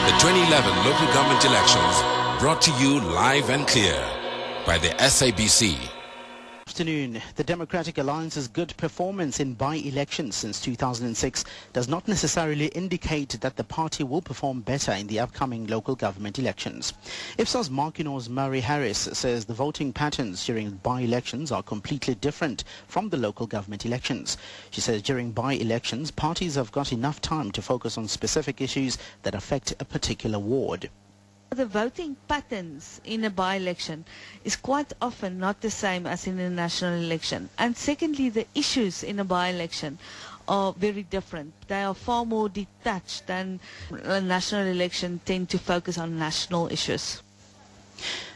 The 2011 local government elections brought to you live and clear by the SABC. Afternoon. The Democratic Alliance's good performance in by-elections since 2006 does not necessarily indicate that the party will perform better in the upcoming local government elections. Ipsos Marquinhos Murray Harris says the voting patterns during by-elections are completely different from the local government elections. She says during by-elections, parties have got enough time to focus on specific issues that affect a particular ward. The voting patterns in a by-election is quite often not the same as in a national election. And secondly, the issues in a by-election are very different. They are far more detached than a national election tend to focus on national issues.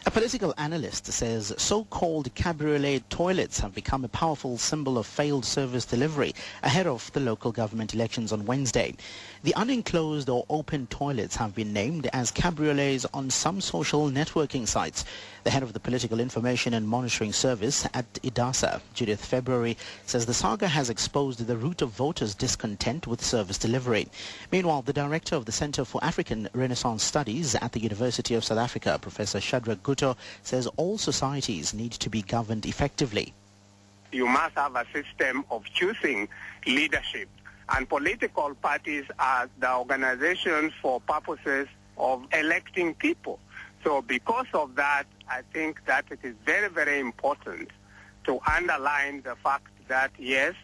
A political analyst says so-called cabriolet toilets have become a powerful symbol of failed service delivery ahead of the local government elections on Wednesday. The unenclosed or open toilets have been named as cabriolets on some social networking sites. The head of the Political Information and Monitoring Service at IDASA, Judith February, says the saga has exposed the root of voters' discontent with service delivery. Meanwhile, the director of the Center for African Renaissance Studies at the University of South Africa, Professor Shadrack Guto, says all societies need to be governed effectively. You must have a system of choosing leadership, and political parties are the organizations for purposes of electing people. So because of that, I think that it is very, very important to underline the fact that, yes,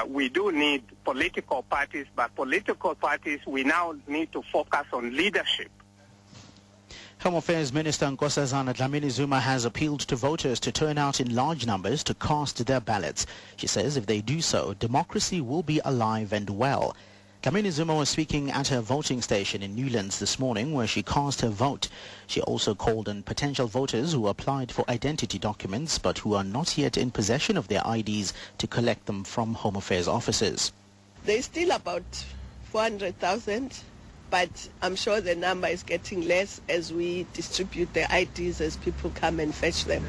we do need political parties, but political parties, we now need to focus on leadership. Home Affairs Minister Nkosazana Dlamini-Zuma has appealed to voters to turn out in large numbers to cast their ballots. She says if they do so, democracy will be alive and well. Dlamini-Zuma was speaking at her voting station in Newlands this morning where she cast her vote. She also called on potential voters who applied for identity documents but who are not yet in possession of their IDs to collect them from Home Affairs offices. There's still about 400,000. But I'm sure the number is getting less as we distribute the IDs as people come and fetch them.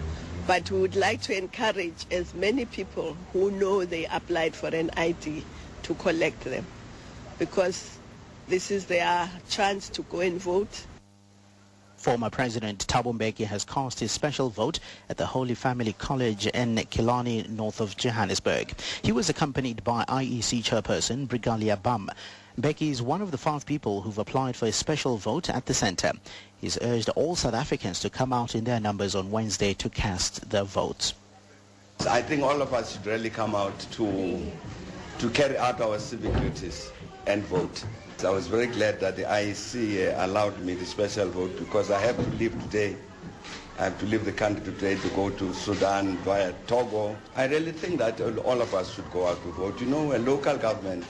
But we would like to encourage as many people who know they applied for an ID to collect them, because this is their chance to go and vote. Former President Thabo Mbeki has cast his special vote at the Holy Family College in Killarney, north of Johannesburg. He was accompanied by IEC chairperson Brigalia Bam. Mbeki is one of the 5 people who've applied for a special vote at the centre. He's urged all South Africans to come out in their numbers on Wednesday to cast their votes. I think all of us should really come out to carry out our civic duties and vote. I was very glad that the IEC allowed me the special vote, because I have to leave today. I have to leave the country today to go to Sudan via Togo. I really think that all of us should go out to vote. You know, a local government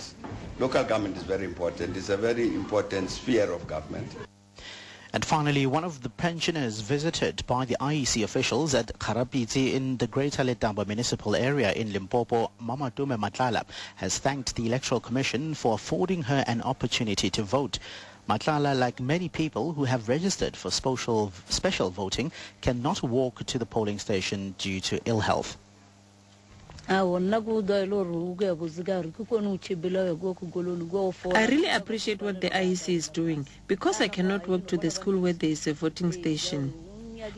is very important. It's a very important sphere of government. And finally, one of the pensioners visited by the IEC officials at Kharapiti in the Greater Letaba municipal area in Limpopo, Mamatume Matlala, has thanked the Electoral Commission for affording her an opportunity to vote. Matlala, like many people who have registered for special voting, cannot walk to the polling station due to ill health. I really appreciate what the IEC is doing, because I cannot walk to the school where there is a voting station.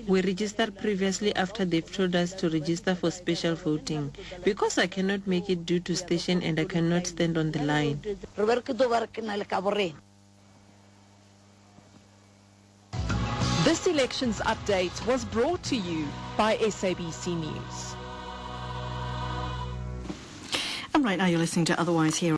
We registered previously after they've told us to register for special voting. Because I cannot make it due to station and I cannot stand on the line. This elections update was brought to you by SABC News. And right now you're listening to Otherwise here.